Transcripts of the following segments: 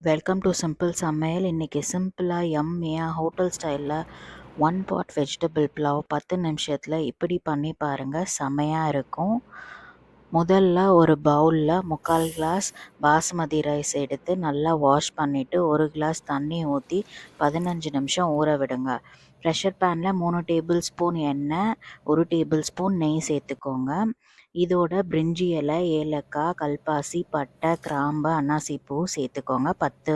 Welcome to simple சமையல். இன்னைக்கு சிம்பிளாக யம்மியாக ஹோட்டல் ஸ்டைலில் ஒன் பாட் வெஜிடபிள் புலாவ் 10 நிமிஷத்தில் இப்படி பண்ணி பாருங்கள், செமையாக இருக்கும். முதல்ல ஒரு பவுலில் 3/4 கிளாஸ் பாஸ்மதி ரைஸ் எடுத்து நல்லா வாஷ் பண்ணிவிட்டு 1 கிளாஸ் தண்ணி ஊற்றி 15 நிமிஷம் ஊற விடுங்க. ப்ரெஷர் பேனில் 3 டேபிள் ஸ்பூன் எண்ணெய், 1 டேபிள் ஸ்பூன் நெய் சேர்த்துக்கோங்க. இதோட பிரிஞ்சி இலை, ஏலக்காய், கல்பாசி, பட்டை, கிராம்பு, அன்னாசி பூ சேர்த்துக்கோங்க. 10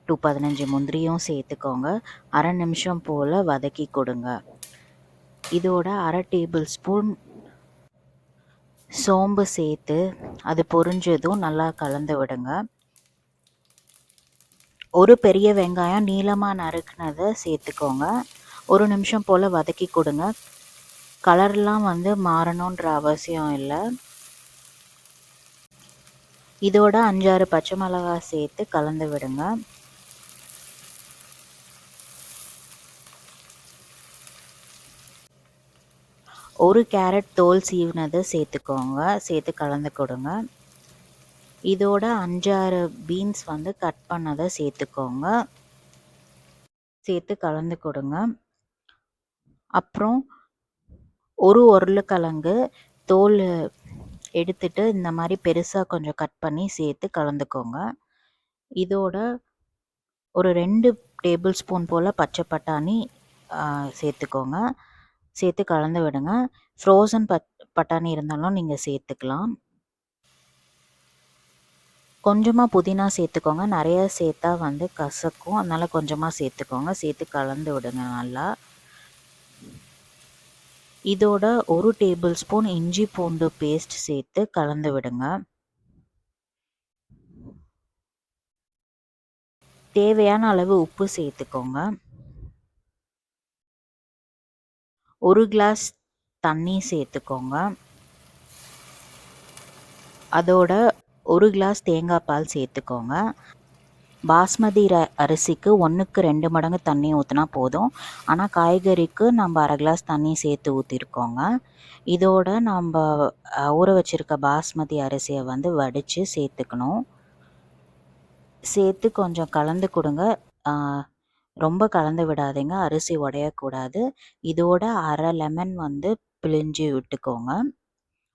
to 15 முந்திரியும் சேர்த்துக்கோங்க. அரை நிமிஷம் போல் வதக்கி கொடுங்க. இதோட அரை டேபிள் ஸ்பூன் சோம்பு சேர்த்து அது பொரிஞ்சதும் நல்லா கலந்து விடுங்க. ஒரு பெரிய வெங்காயம் நீளமாக நறுக்குனதை சேர்த்துக்கோங்க. 1 நிமிஷம் போல் வதக்கி கொடுங்க. கலர்லாம் மாறணுன்ற அவசியம் இல்லை. இதோட 5-6 பச்சை மிளகாய் சேர்த்து கலந்து விடுங்க. ஒரு கேரட் தோல் சீவினதை சேர்த்துக்கோங்க. சேர்த்து கலந்து கொடுங்க. இதோட 5-6 பீன்ஸ் கட் பண்ணதை சேர்த்துக்கோங்க. சேர்த்து கலந்து கொடுங்க. அப்புறம் ஒரு உருளைக்கிழங்கு தோல் எடுத்துட்டு இந்த மாதிரி பெருசாக கொஞ்சம் கட் பண்ணி சேர்த்து கலந்துக்கோங்க. இதோட ஒரு 2 டேபிள் ஸ்பூன் போல் பச்சை பட்டாணி சேர்த்துக்கோங்க. சேர்த்து கலந்து விடுங்க. ஃப்ரோசன் பட்டாணி இருந்தாலும் நீங்கள் சேர்த்துக்கலாம். கொஞ்சமாக புதினா சேர்த்துக்கோங்க. நிறைய சேர்த்தா கசக்கும், அதனால் கொஞ்சமாக சேர்த்துக்கோங்க. சேர்த்து கலந்து விடுங்க நல்லா. இதோட 1 டேபிள் ஸ்பூன் இஞ்சி பூண்டு பேஸ்ட் சேர்த்து கலந்து விடுங்க. தேவையான அளவு உப்பு சேர்த்துக்கோங்க. 1 கிளாஸ் தண்ணி சேர்த்துக்கோங்க. அதோட 1 கிளாஸ் தேங்காய் பால் சேர்த்துக்கோங்க. பாஸ்மதி அரிசிக்கு 1க்கு 2 மடங்கு தண்ணி ஊற்றினா போதும். ஆனால் காய்கறிக்கு நம்ம அரை கிளாஸ் தண்ணி சேர்த்து ஊற்றிருக்கோங்க. இதோட நம்ம ஊற வச்சுருக்க பாஸ்மதி அரிசியை வடித்து சேர்த்துக்கணும். சேர்த்து கொஞ்சம் கலந்து கொடுங்க. ரொம்ப கலந்து விடாதீங்க, அரிசி உடையக்கூடாது. இதோட அரை லெமன் பிழிஞ்சு விட்டுக்கோங்க.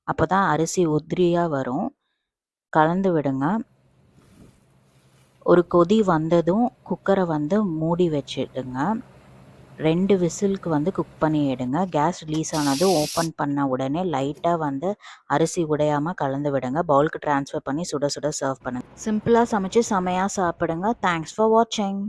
அப்போ தான் அரிசி உதிரியாக வரும். கலந்து விடுங்க. ஒரு கொதி வந்ததும் குக்கரை மூடி வச்சிடுங்க. 2 விசிலுக்கு குக் பண்ணி எடுங்க. கேஸ் ரிலீஸ் ஆனதும் ஓப்பன் பண்ண உடனே லைட்டாக அரிசி உடையாமல் கலந்து விடுங்க. பவுலுக்கு ட்ரான்ஸ்ஃபர் பண்ணி சுட சுட சர்வ் பண்ணுங்கள். சிம்பிளாக சமைச்சு செமையாக சாப்பிடுங்க. தேங்க்ஸ் ஃபார் வாட்சிங்.